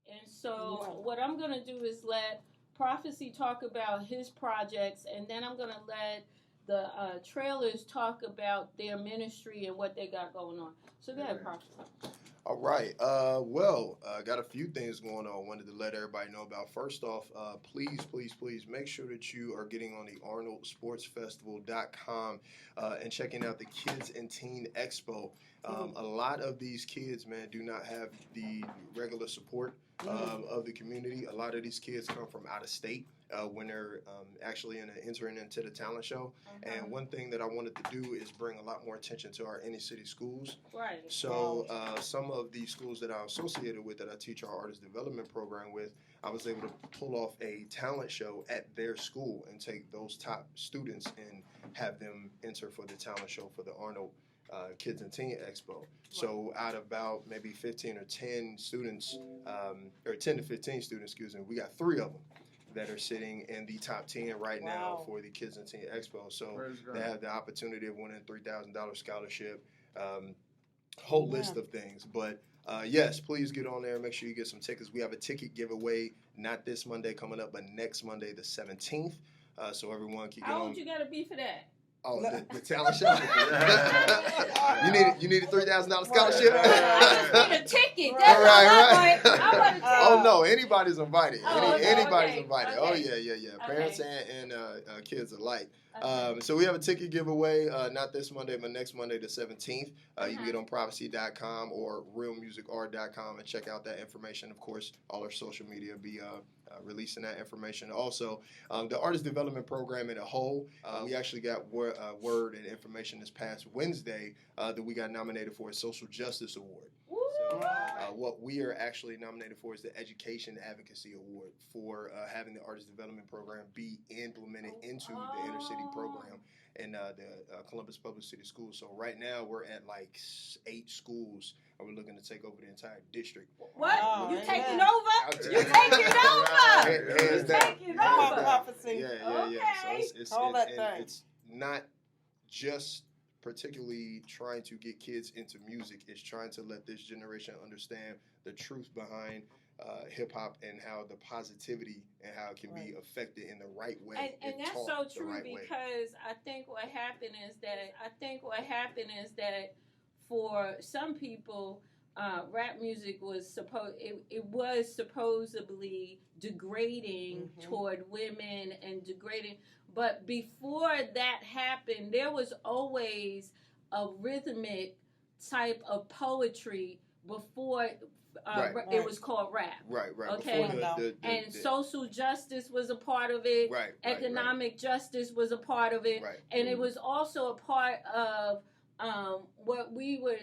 And so what I'm going to do is let Prophocey talk about his projects, and then I'm going to let the Trailers talk about their ministry and what they got going on. So go ahead, Prophocey. All right. Got a few things going on. Wanted to let everybody know about. First off, please make sure that you are getting on the ArnoldSportsFestival.com and checking out the Kids and Teen Expo. A lot of these kids, man, do not have the regular support of the community. A lot of these kids come from out of state when they're actually entering into the talent show. And one thing that I wanted to do is bring a lot more attention to our inner city schools. Right. So some of the schools that I'm associated with, that I teach our artist development program with, I was able to pull off a talent show at their school and take those top students and have them enter for the talent show for the Arnold Kids and Teen Expo. So out of about maybe 15 or 10 students, or 10 to 15 students, we got 3 of them that are sitting in the top 10 right now for the Kids and Teen Expo. So they have the opportunity of winning a $3,000 scholarship, whole list of things. But yes, please get on there. Make sure you get some tickets. We have a ticket giveaway, not this Monday coming up, but next Monday, the 17th. So everyone can get on. How old you got to be for that? Oh, the talent show. you need a $3,000 scholarship. I just need a ticket. That's all right. Oh no, anybody's invited. Anybody's invited. Okay. Oh yeah. Parents and kids alike. So we have a ticket giveaway, not this Monday, but next Monday, the 17th. You can get on Prophocey.com or realmusicart.com and check out that information. Of course, all our social media will be releasing that information. Also, the artist development program in a whole, we actually got word and information this past Wednesday that we got nominated for a Social Justice Award. So what we are actually nominated for is the Education Advocacy Award for having the artist development program be implemented into the inner city program in the Columbus Public City Schools. So right now we're at like 8 schools, and we're looking to take over the entire district. What? You taking over? You taking over? You taking over? Yeah. So it's not just particularly trying to get kids into music. It's trying to let this generation understand the truth behind hip-hop and how the positivity and how it can be affected in the right way. And that's so true, because I think what happened is that for some people, rap music was supposedly degrading toward women and degrading. But before that happened, there was always a rhythmic type of poetry before it was called rap. Right. Okay. And social justice was a part of it. Right. Economic justice was a part of it. Right. And it was also a part of what we were,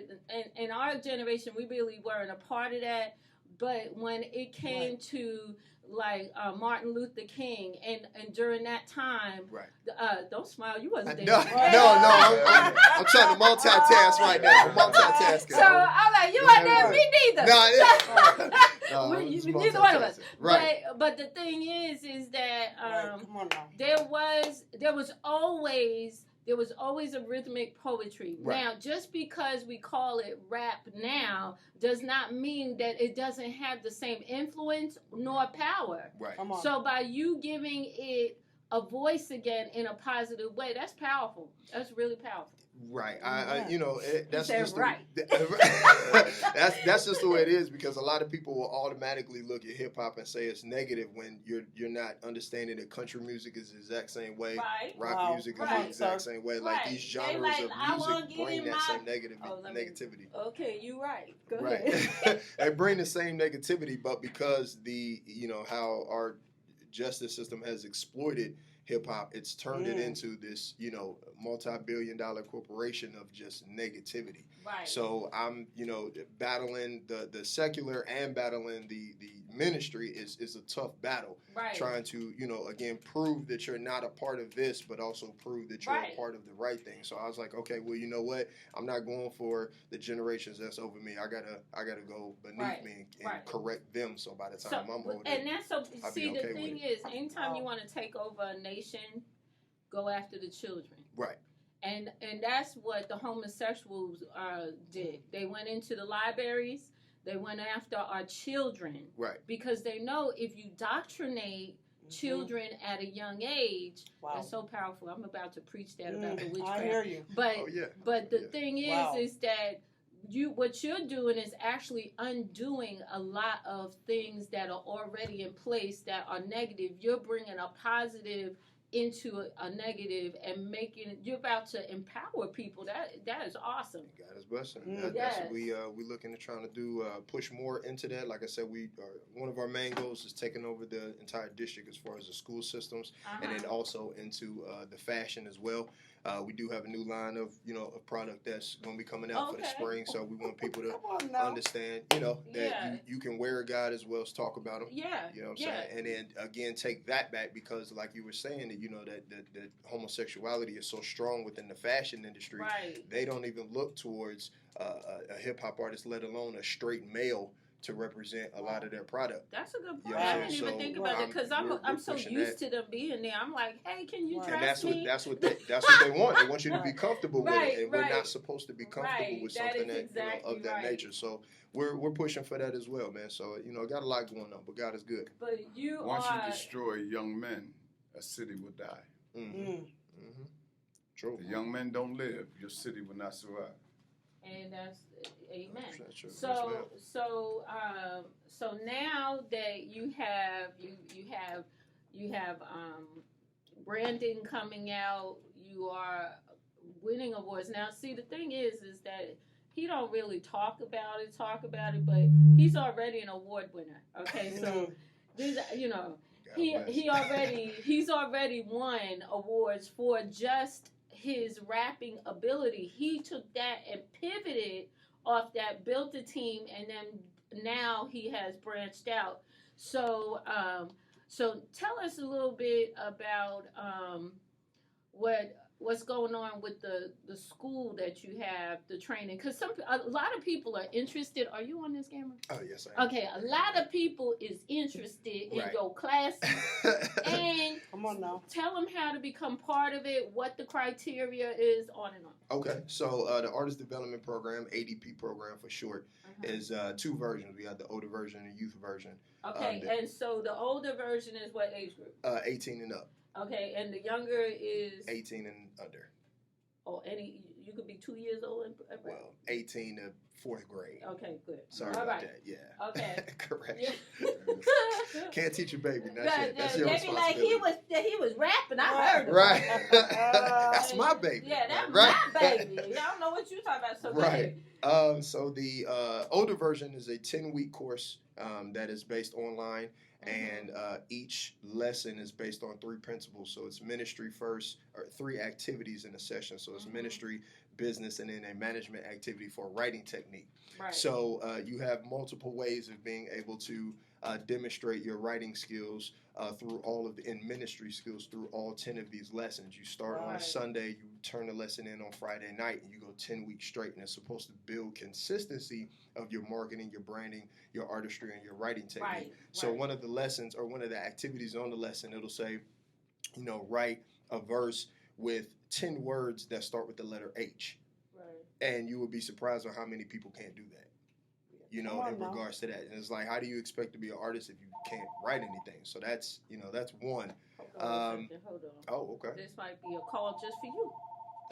in our generation, we really weren't a part of that. But when it came to like Martin Luther King, and during that time, don't smile, you wasn't there. No, I'm trying to multitask right now. I'm multitasking. So I'm like, you weren't there, me neither. Neither one of us. Right. But the thing is that come on now. there was always a rhythmic poetry. Right. Now, just because we call it rap now does not mean that it doesn't have the same influence nor power. Right. So by you giving it a voice again in a positive way, that's powerful. That's really powerful. Right. That's just right. That's just the way it is, because a lot of people will automatically look at hip hop and say it's negative when you're not understanding that country music is the exact same way, rock music is the exact same way. Like these genres of music bring that same negativity. Okay, you're right. Go ahead. They bring the same negativity, but because how our justice system has exploited hip-hop, it's turned it into this, multi-billion-dollar corporation of just negativity. Right. So I'm, battling the secular and battling the ministry is a tough battle. Right. Trying to, again, prove that you're not a part of this, but also prove that you're a part of the right thing. So I was like, okay, well, you know what? I'm not going for the generations that's over me. I gotta go beneath me and correct them. So by the time I'm older, and that's so. See, the thing is, anytime you want to take over a nation, go after the children. Right. And that's what the homosexuals did. They went into the libraries. They went after our children. Right. Because they know if you doctrinate children at a young age, that's so powerful. I'm about to preach that about the witchcraft. I hear you. But the thing is that what you're doing is actually undoing a lot of things that are already in place that are negative. You're bringing a positive into a negative and you're about to empower people. That is awesome. God is blessing. That's what we looking to trying to do, push more into that. Like I said, one of our main goals is taking over the entire district as far as the school systems, and then also into the fashion as well. We do have a new line of a product that's going to be coming out for the spring, so we want people to understand that you can wear a God as well as talk about him. Yeah, you know what I'm saying, and then again take that back, because like you were saying that homosexuality is so strong within the fashion industry. Right. They don't even look towards a hip hop artist, let alone a straight male, to represent a lot of their product. That's a good point. I didn't even think about it, because I'm so used to them being there. I'm like, hey, can you dress me? That's what they want. They want you to be comfortable with it, and we're not supposed to be comfortable with something of that nature. So we're pushing for that as well, man. So got a lot going on, but God is good. But once you destroy young men, a city will die. True. The young men don't live, your city will not survive. And that's amen. That's true. So now that you have branding coming out, you are winning awards. Now, see, the thing is that he don't really talk about it, but he's already an award winner. Okay, so he's already won awards for just his rapping ability. He took that and pivoted off that, built a team, and then now he has branched out. So tell us a little bit about what's going on with the school that you have, the training, because a lot of people are interested. Are you on this camera? Oh, yes, I am. Okay, a lot of people is interested in your classes, and come on now, tell them how to become part of it, what the criteria is, on and on. Okay, so the Artist Development Program, ADP program for short, is two versions. We have the older version and youth version. Okay, and so the older version is what age group? 18 and up. Okay, and the younger is 18 and under. Oh, you could be 2 years old. Well, 18 to 4th grade. Okay, good. Sorry about that. Yeah. Okay. Correct. Yeah. Can't teach a baby. That's your responsibility. responsibility. Like he was rapping. I heard him. Right. That's my baby. Yeah, that's right. my baby. Y'all know what you're talking about. So right. So the older version is a 10-week course that is based online. And each lesson is based on 3 principles. So it's ministry first, or 3 activities in a session. So it's ministry, business, and then a management activity for writing technique. Right. So you have multiple ways of being able to demonstrate your writing skills through all of in ministry skills through all 10 of these lessons. You start on a Sunday, you turn the lesson in on Friday night, and you go 10 weeks straight. And it's supposed to build consistency of your marketing, your branding, your artistry, and your writing technique. Right. So one of the lessons, or one of the activities on the lesson, it'll say, write a verse with 10 words that start with the letter H. Right. And you will be surprised on how many people can't do that. In regards to that. And it's like, how do you expect to be an artist if you can't write anything? So that's one. Hold on. Oh, okay. This might be a call just for you.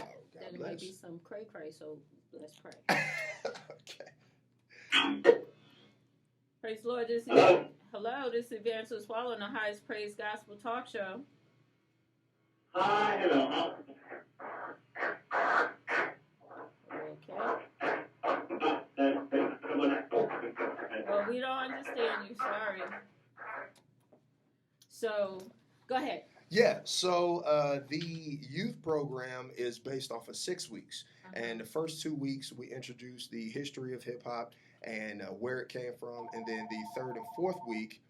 Oh, God then bless. It might be some cray-cray, so let's pray. Okay. Praise the Lord. This is Evangelist Waller on the Highest Praise Gospel Talk Show. Hi, hello. Okay. Well, we don't understand you. Sorry. So, go ahead. Yeah, so the youth program is based off of 6 weeks. And the first 2 weeks, we introduce the history of hip-hop and where it came from. And then the 3rd and 4th week,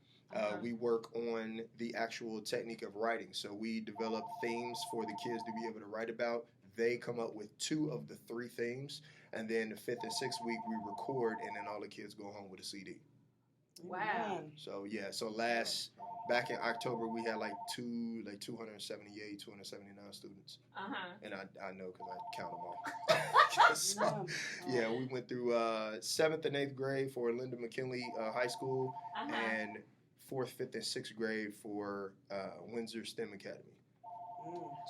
we work on the actual technique of writing. So we develop themes for the kids to be able to write about. They come up with 2 of the 3 themes. And then the 5th and 6th week, we record, and then all the kids go home with a CD. Wow. So, yeah, back in October, we had like 278, 279 students. And I know because I count them all. So, yeah, we went through 7th and 8th grade for Linda McKinley High School, and 4th, 5th, and 6th grade for Windsor STEM Academy.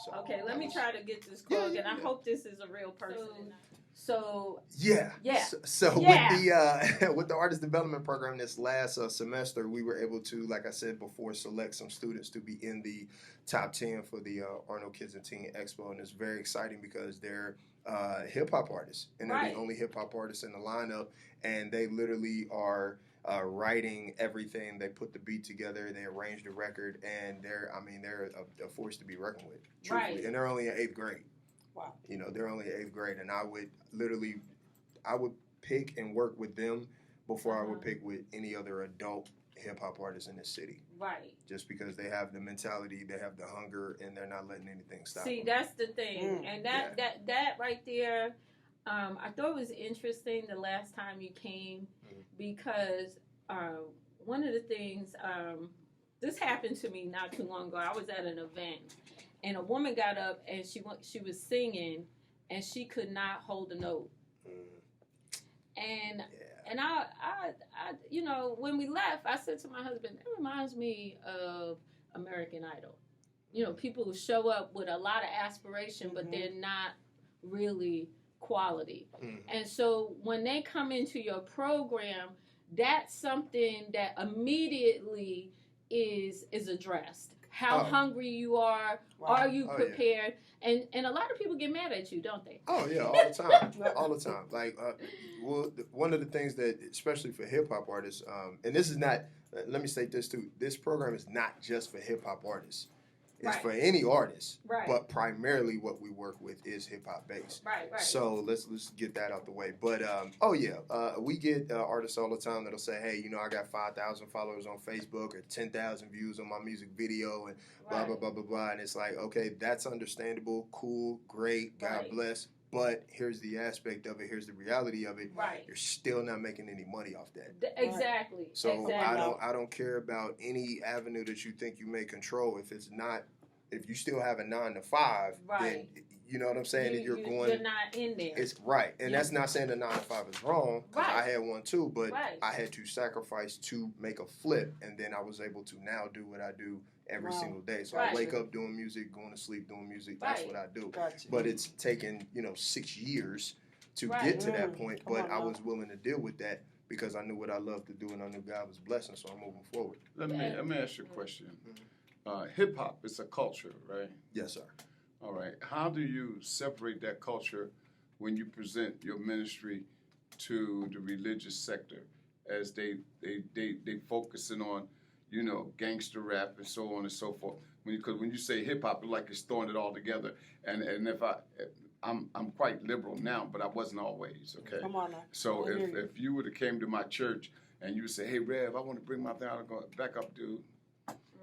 So okay, let me try to get this call again. I hope this is a real person. So with the with the artist development program this last semester, we were able to, like I said before, select some students to be in the top 10 for the Arnold Kids and Teen Expo, and it's very exciting because they're hip hop artists, and they're the only hip hop artists in the lineup, and they literally are writing everything. They put the beat together, they arrange the record, and they're a force to be reckoned with, truthfully. And they're only in 8th grade. Wow. You know, they're only in 8th grade, and I would pick and work with them before I would pick with any other adult hip hop artists in this city. Right. Just because they have the mentality, they have the hunger, and they're not letting anything stop them. That's the thing, and that right there, I thought it was interesting the last time you came, because one of the things, this happened to me not too long ago. I was at an event, and a woman got up and she was singing, and she could not hold a note. And I you know, when we left, I said to my husband, it reminds me of American Idol. You know, people who show up with a lot of aspiration, but they're not really quality. And so when they come into your program, that's something that immediately is addressed. How hungry you are. Are you prepared? Yeah. And a lot of people get mad at you, don't they? Oh, yeah, all the time. All the time. Like, one of the things that, especially for hip-hop artists, and this is not, let me state this too, this program is not just for hip-hop artists. It's for any artist, but primarily what we work with is hip-hop based. Right. So let's get that out the way. But, we get artists all the time that'll say, hey, you know, I got 5,000 followers on Facebook or 10,000 views on my music video and blah, blah, blah, blah, blah. And it's like, okay, that's understandable, cool, great, God bless. But here's the aspect of it. Here's the reality of it. You're still not making any money off that. Exactly. So I don't care about any avenue that you think you may control. If you still have a 9 to 5, then you know what I'm saying. You're not in there. It's and that's not saying the 9 to 5 is wrong. I had one too, but I had to sacrifice to make a flip, and then I was able to now do what I do every single day. So I wake up doing music, going to sleep doing music. That's what I do. But it's taken 6 years to get to that point. But I was willing to deal with that because I knew what I loved to do, and I knew God was blessing. So I'm moving forward. Let me ask you a question. Hip hop is a culture, right? Yes, sir. All right. How do you separate that culture when you present your ministry to the religious sector, as they focusing on, you know, gangster rap and so on and so forth? Because when you say hip hop, it's like it's throwing it all together. And if I'm quite liberal now, but I wasn't always. Okay. Come on now. So if you would have came to my church and you would say, hey Rev, I want to bring my thing, I'd go back up, dude.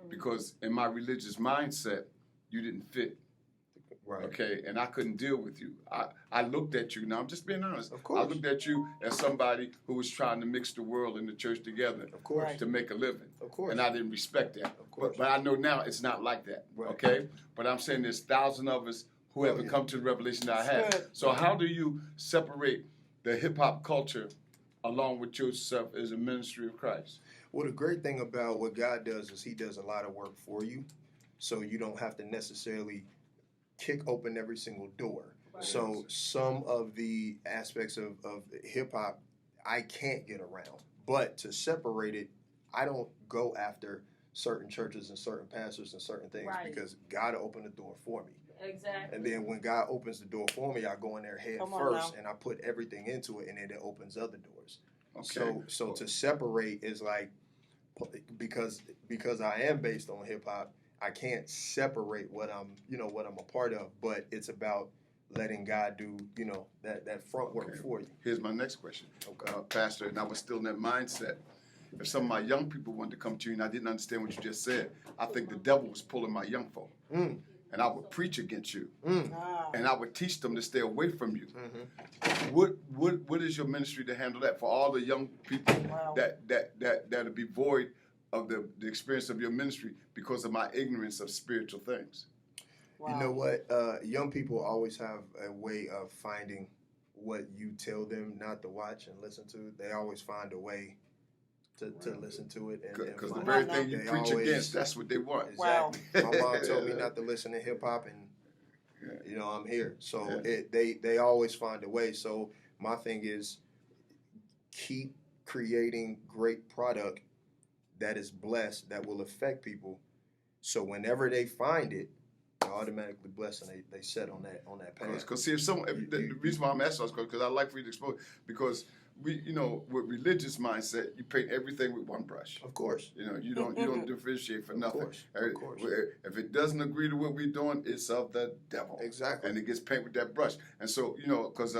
Because in my religious mindset, you didn't fit. Right. Okay, and I couldn't deal with you. I looked at you. Now I'm just being honest. Of course. I looked at you as somebody who was trying to mix the world and the church together. Of course. To make a living. Of course. And I didn't respect that. Of course. But I know now it's not like that. Right. Okay. But I'm saying there's thousands of us who haven't come to the revelation that I have. So how do you separate the hip hop culture along with yourself as a ministry of Christ? Well, the great thing about what God does is He does a lot of work for you, so you don't have to necessarily kick open every single door. Right. So some of the aspects of hip hop I can't get around, but to separate it, I don't go after certain churches and certain pastors and certain things because God opened the door for me. Exactly. And then when God opens the door for me, I go in there head first and I put everything into it, and then it opens other doors. Okay. So to separate is like, because I am based on hip hop, I can't separate what I'm a part of, but it's about letting God do, that front work for you. Here's my next question, Pastor, and I was still in that mindset. If some of my young people wanted to come to you and I didn't understand what you just said, I think the devil was pulling my young folk. And I would preach against you. And I would teach them to stay away from you. What is your ministry to handle that for all the young people that'll be void of the experience of your ministry because of my ignorance of spiritual things? You know what? Young people always have a way of finding what you tell them not to watch and listen to, they always find a way to listen to it. Because the very thing you preach against, that's what they want. Exactly. Wow. My mom told me not to listen to hip hop, and you know, I'm here. So they always find a way. So my thing is, keep creating great product that is blessed, that will affect people. So whenever they find it, they're automatically blessed, and they set on that path. Because see, the reason why I'm asking is because I like for you to expose, because we, you know, with religious mindset, you paint everything with one brush. Of course. You know, you don't differentiate for nothing. Of course. If it doesn't agree to what we're doing, it's of the devil. Exactly. And it gets painted with that brush. And so, you know, because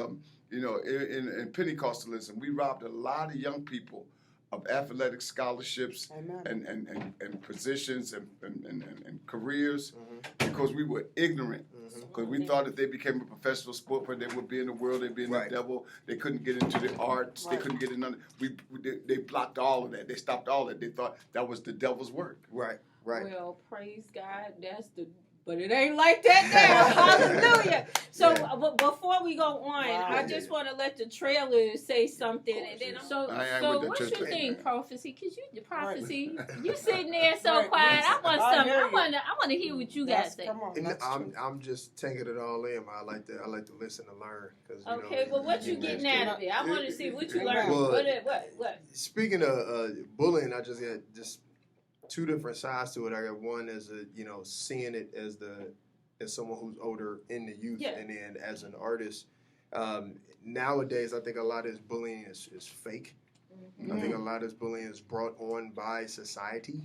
you know, in Pentecostalism, we robbed a lot of young people of athletic scholarships and positions and careers because we were ignorant. Because we thought if they became a professional sportsman, they would be in the world, they'd be in the devil. They couldn't get into the arts. They couldn't get in none. They blocked all of that. They stopped all that. They thought that was the devil's work. Right. Well, praise God. But it ain't like that now. Hallelujah. So before we go on, I just want to let the trailers say something. And then so what you think, Prophocey? Because you sitting there so quiet. I want to hear what you guys think. I'm just taking it all in. I like to listen and learn. Well, what you getting out of it? I want to see what you learned. What? Speaking of bullying, I just got two different sides to it. I got one as seeing it as someone who's older in the youth, and then as an artist. Nowadays, I think a lot of this bullying is fake. I think a lot of this bullying is brought on by society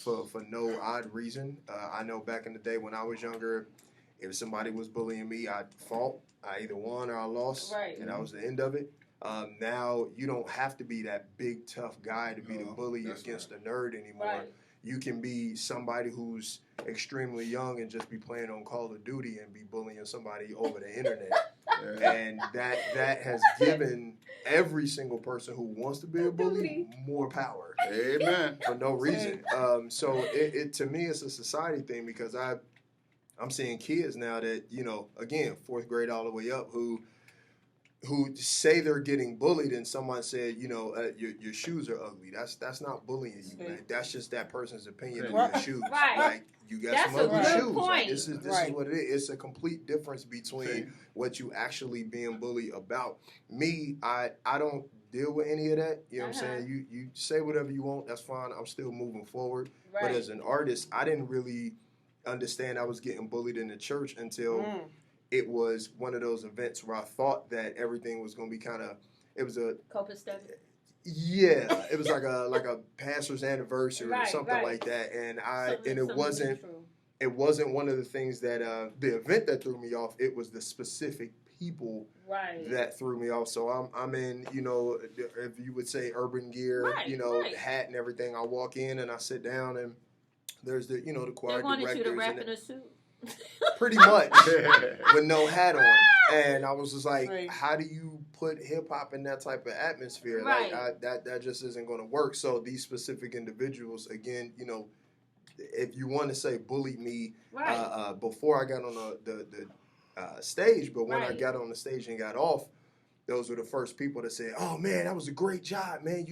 for no odd reason. I know back in the day when I was younger, if somebody was bullying me, I fought. I either won or I lost, and that was the end of it. Now you don't have to be that big tough guy to be the bully against the nerd anymore. You can be somebody who's extremely young and just be playing on Call of Duty and be bullying somebody over the internet. And that has given every single person who wants to be a bully more power. Amen. For no reason. So it to me it's a society thing, because I'm seeing kids now that, again, 4th grade all the way up who say they're getting bullied, and someone said, your shoes are ugly. That's not bullying you, man. That's just that person's opinion of your shoes. Like, you got some ugly shoes. Like, this is what it is. It's a complete difference between what you actually being bullied about. Me, I don't deal with any of that. You know what I'm saying? You say whatever you want. That's fine. I'm still moving forward. But as an artist, I didn't really understand I was getting bullied in the church until it was one of those events where I thought that everything was going to be it was a copacetic. Yeah, it was like a pastor's anniversary or something like that, and it wasn't one of the things that the event that threw me off. It was the specific people that threw me off. So I'm in, if you would say urban gear, hat and everything. I walk in and I sit down, and there's the the choir directors. They wanted you to rap in a suit. Pretty much, with no hat on, and I was just like, "How do you put hip hop in that type of atmosphere? Like that just isn't going to work." So these specific individuals, again, if you want to say bullied me before I got on the stage, but when I got on the stage and got off, those were the first people that said, "Oh man, that was a great job, man."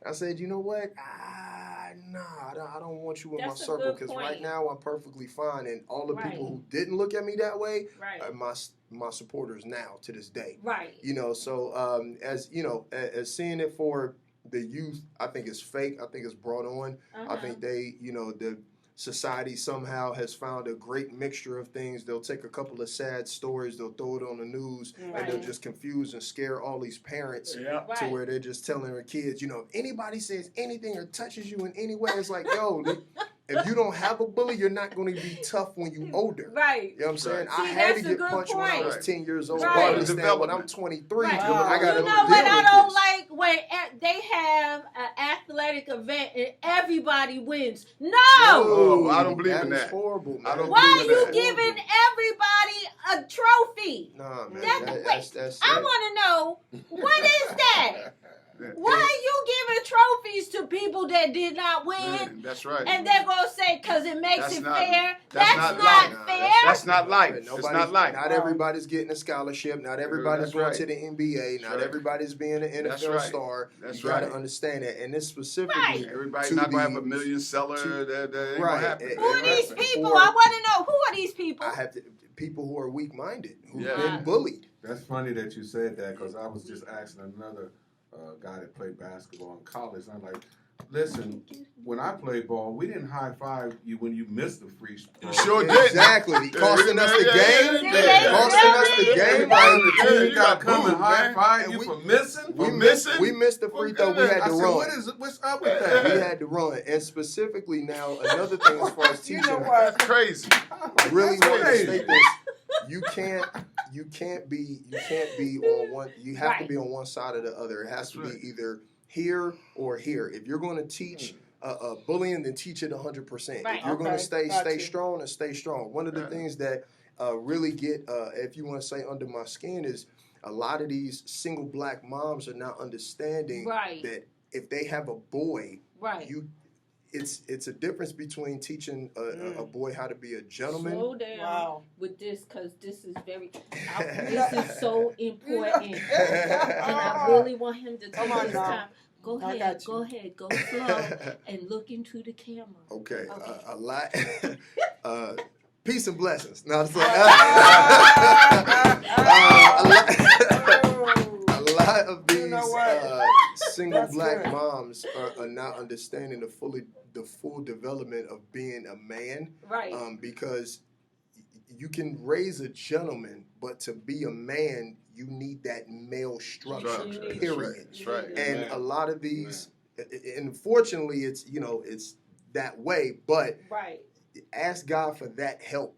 I said, "You know what? I don't want you in my circle, because right now I'm perfectly fine." And all the people who didn't look at me that way are my supporters now to this day. So as seeing it for the youth, I think it's fake. I think it's brought on. I think they, the society somehow has found a great mixture of things. They'll take a couple of sad stories, they'll throw it on the news, and they'll just confuse and scare all these parents to where they're just telling their kids, if anybody says anything or touches you in any way, it's like, yo, if you don't have a bully, you're not going to be tough when you're older. You know what I'm saying? I had to get punched when I was 10 years old. I understand when I'm 23, I got to deal with I don't like when they have an athletic event and everybody wins. No! I don't believe in that. That is horrible, man. Why are you giving everybody a trophy? Nah, man. That's I want to know, what is that? Why are you giving trophies to people people that did not win. Man, that's right. And they're going to say, because it makes That's it not- fair. that's That's not not life. fair. That's not life. It's not life. Not everybody's getting a scholarship. Not everybody's That's going right. to the NBA. Not right. everybody's being an That's NFL right. star. That's You got to right. understand that. And this specifically, Right. Everybody's to not going to the- have a million seller. That ain't Right. gonna happen. It- Who are it these happens. people? Or- I want to know. Who are these people? I have to, people who are weak-minded, who've Yeah. been bullied. That's funny that you said that because I was just asking another guy that played basketball in college. And I'm like, listen, when I played ball, we didn't high five you when you missed the free throw. You sure did. Exactly. Costing us the game. Yeah. Costing us the game. Everybody on the Yeah, team you got got to come and booed, high man. five And you we- for missing. We For missed. missing? We missed the free throw. We had I to said, run. what's up with We that? had to run, and specifically now another thing as far as teaching. That's crazy. I really That's want to crazy. state this. You can't be on one. You have to Right. be on one side or the other. It has to That's be either here or here. If you're going to teach bullying, then teach it 100%. Right. If you're going to stay Gotcha. strong, and stay strong. One of the things that really get, if you want to say, under my skin is a lot of these single black moms are not understanding Right. that if they have a boy, Right. it's a difference between teaching a boy how to be a gentleman. Slow down Wow. with this because this is this is so important. And I really want him to take Come on his now. time. Go I ahead, got go ahead, go slow and look into the camera. Okay, Okay. a lot. Peace and blessings. No, it's a lot of these You know what? single That's black good. moms are not understanding the full development of being a man, Right. because you can raise a gentleman, but to be a man, you need that male structure. Structure, that's Period. That's right. And Man. a lot of these, and fortunately, it's that way. But Right. ask God for that help,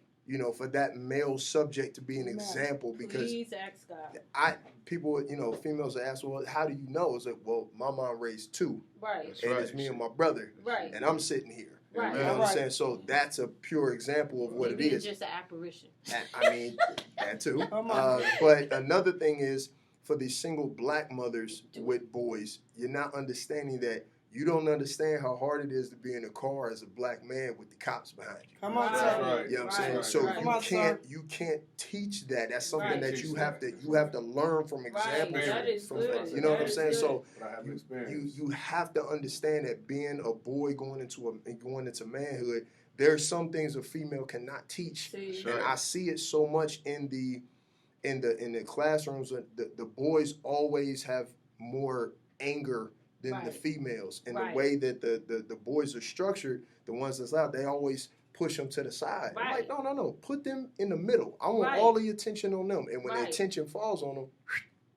for that male subject to be an example. Because Please ask God. people, females ask, well, how do you know? It's like, well, my mom raised two, Right. That's and right. it's me and my brother, Right. and I'm sitting here. Right. You know what I'm Right. saying? So that's a pure example of what Maybe it it's is. just an apparition. I mean, that too. Come on. But another thing is, for these single black mothers with boys, you're not understanding that you don't understand how hard it is to be in a car as a black man with the cops behind you. Come on, Right. son. Right. You know what I'm saying? Right. So Right. Come on, son. you can't teach that. That's something Right. that you have to learn from Right. examples. That is from, good. You know what That I'm is saying? good. So But I have you experience. you have to understand that being a boy going into manhood, there are some things a female cannot teach. See? Sure. And I see it so much in the classrooms. The boys always have more anger than the Right. females. And Right. the way that the boys are structured, the ones that's out, they always push them to the side. I'm like, Right. no. Put them in the middle. I want Right. all the attention on them. And when the Right. attention falls on them,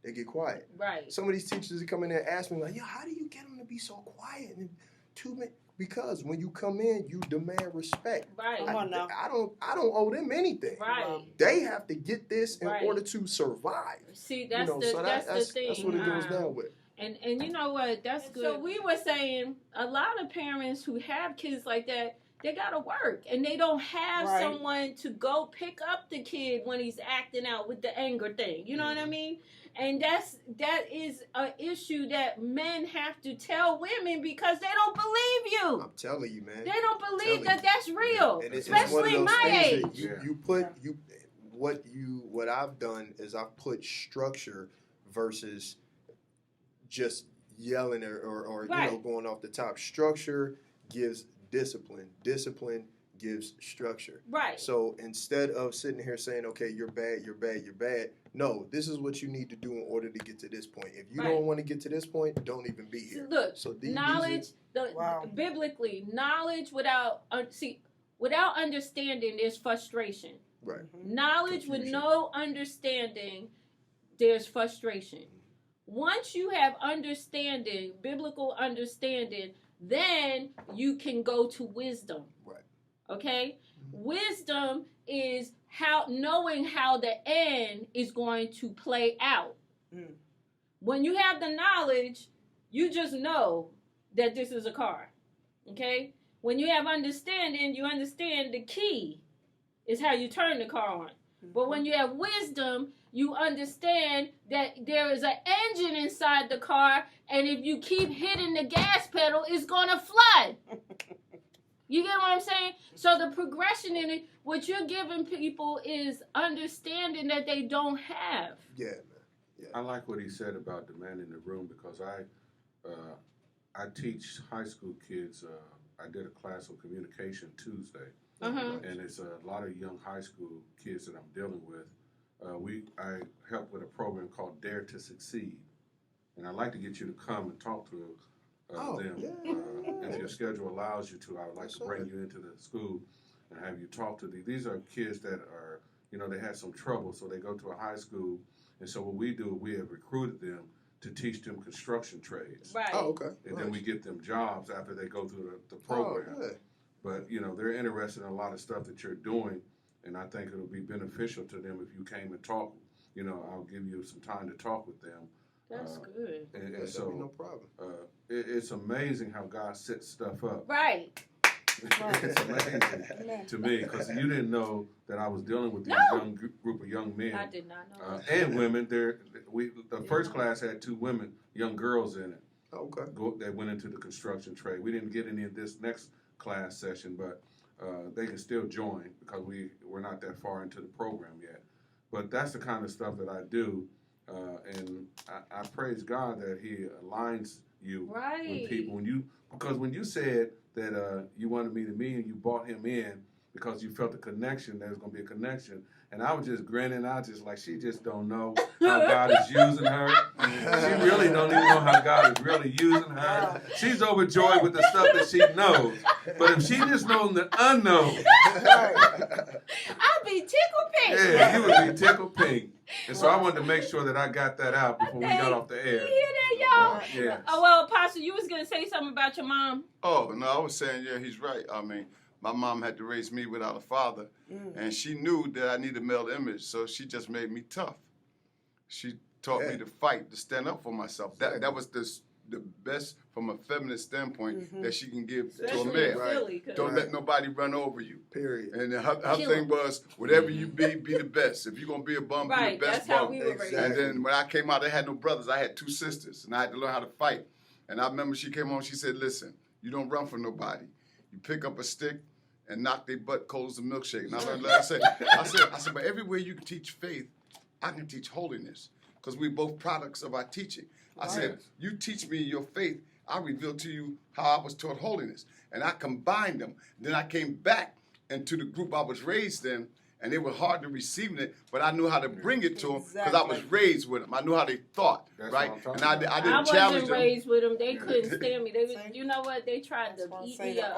they get quiet. Right. Some of these teachers that come in there and ask me, like, yo, how do you get them to be so quiet? And 2 minutes. Because when you come in, you demand respect. Right. Come on now. I don't owe them anything. Right. They have to get this in Right. order to survive. See, that's so that's the thing. That's what it goes down with. And you know what? That's good. So we were saying a lot of parents who have kids like that, they gotta work and they don't have Right. someone to go pick up the kid when he's acting out with the anger thing. You know what I mean? And that is an issue that men have to tell women because they don't believe you. I'm telling you, man. They don't believe telling that that's real, And it's one of especially those my things age. that what I've done is I've put structure versus just yelling or Right. going off the top. Structure gives discipline. Discipline gives structure. Right. So instead of sitting here saying, okay, you're bad, no, this is what you need to do in order to get to this point. If you Right. don't want to get to this point, don't even be here. Look, So these knowledge, Wow. biblically, knowledge without understanding, there's frustration. right. Knowledge with Confusion. no understanding, there's frustration. Once you have understanding, biblical understanding, then you can go to wisdom. Right. Okay? Wisdom is knowing how the end is going to play out. Mm. When you have the knowledge, you just know that this is a car. Okay? When you have understanding, you understand the key is how you turn the car on. But when you have wisdom, you understand that there is an engine inside the car, and if you keep hitting the gas pedal, it's going to flood. You get what I'm saying? So the progression in it, what you're giving people is understanding that they don't have. Yeah, man. Yeah. I like what he said about the man in the room because I teach high school kids. I did a class on communication Tuesday, and it's a lot of young high school kids that I'm dealing with. I help with a program called Dare to Succeed, and I'd like to get you to come and talk to them. Yeah. If your schedule allows you to, I would like to bring you into the school and have you talk to these. These are kids that are, they had some trouble, so they go to a high school, and so what we do, we have recruited them to teach them construction trades. Right. Oh, okay. And then we get them jobs after they go through the program. Oh, good. But, they're interested in a lot of stuff that you're doing, and I think it'll be beneficial to them if you came and talk. I'll give you some time to talk with them. That's good. And so, no problem. it's amazing how God sets stuff up. Right. It's amazing to me because you didn't know that I was dealing with this young group of young men. I did not know. And women. The first class had 2 women, young girls in it. Okay. That went into the construction trade. We didn't get any of this next class session, but they can still join because we're not that far into the program yet. But that's the kind of stuff that I do, and I praise God that He aligns you with people. Because when you said that you wanted me to meet and you brought him in because you felt a connection, there was going to be a connection. And I was just grinning. I was just like, she just don't know how God is using her. She really don't even know how God is really using her. She's overjoyed with the stuff that she knows. But if she just knows the unknown, I'll be tickled pink. Yeah, you would be tickled pink. And so I wanted to make sure that I got that out before we got off the air. You hear that, y'all? Yes. Oh, well, Apostle, you was going to say something about your mom. Oh, no, I was saying, yeah, he's right. I mean, my mom had to raise me without a father, and she knew that I needed a male image, so she just made me tough. She taught me to fight, to stand up for myself. That was the best from a feminist standpoint that she can give to a man. Philly, Don't let nobody run over you. Period. And her thing was, whatever you be the best. If you're going to be a bum, be the best that's how bum. we were raised. And then when I came out, I had no brothers. I had 2 sisters, and I had to learn how to fight. And I remember she came home, she said, listen, you don't run from nobody. You pick up a stick and knock their butt cold as a milkshake. And I learned that. I said, but everywhere you can teach faith, I can teach holiness, because we're both products of our teaching. I said, you teach me your faith, I reveal to you how I was taught holiness. And I combined them. Then I came back into the group I was raised in, and they were hard to receive it, but I knew how to bring it to them because I was raised with them. I knew how they thought, right? And I didn't challenge them. I wasn't raised with them. They couldn't stand me. They was, you know what? They tried to eat me up.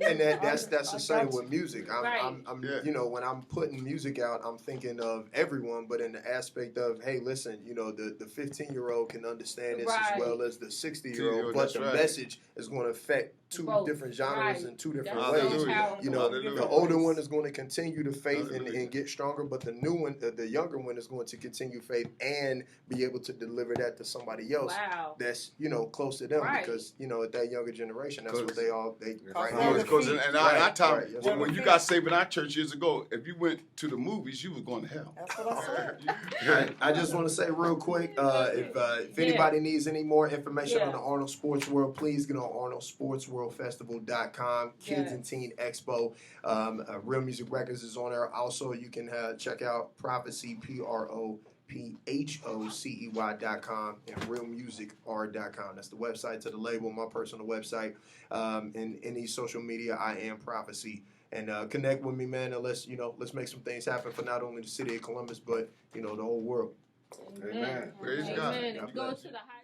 And that's the same with music. I'm when I'm putting music out, I'm thinking of everyone, but in the aspect of, hey, listen, the 15-year-old can understand this as well as the 60-year-old, but the message is going to affect 2 different genres in 2 different ways. The older one is going to continue the faith and get stronger, but the new one, the younger one, is going to continue faith and be able to deliver that to somebody else that's close to them, because at that younger generation, that's what they in our time, when you got saved in our church years ago, if you went to the movies, you was going to hell. That's what I said. I just want to say real quick, if anybody needs any more information on the Arnold Sports World, please get on ArnoldSportsWorldFestival.com. Kids and Teen Expo. Real Music Records is on there. Also, you can check out Prophocey, PROPHOCEY.com, and RealMusicR.com. That's the website to the label, my personal website. And any social media, I am Prophocey. And connect with me, man, and let's make some things happen for not only the city of Columbus, but the whole world. Amen. Praise God. Go to the high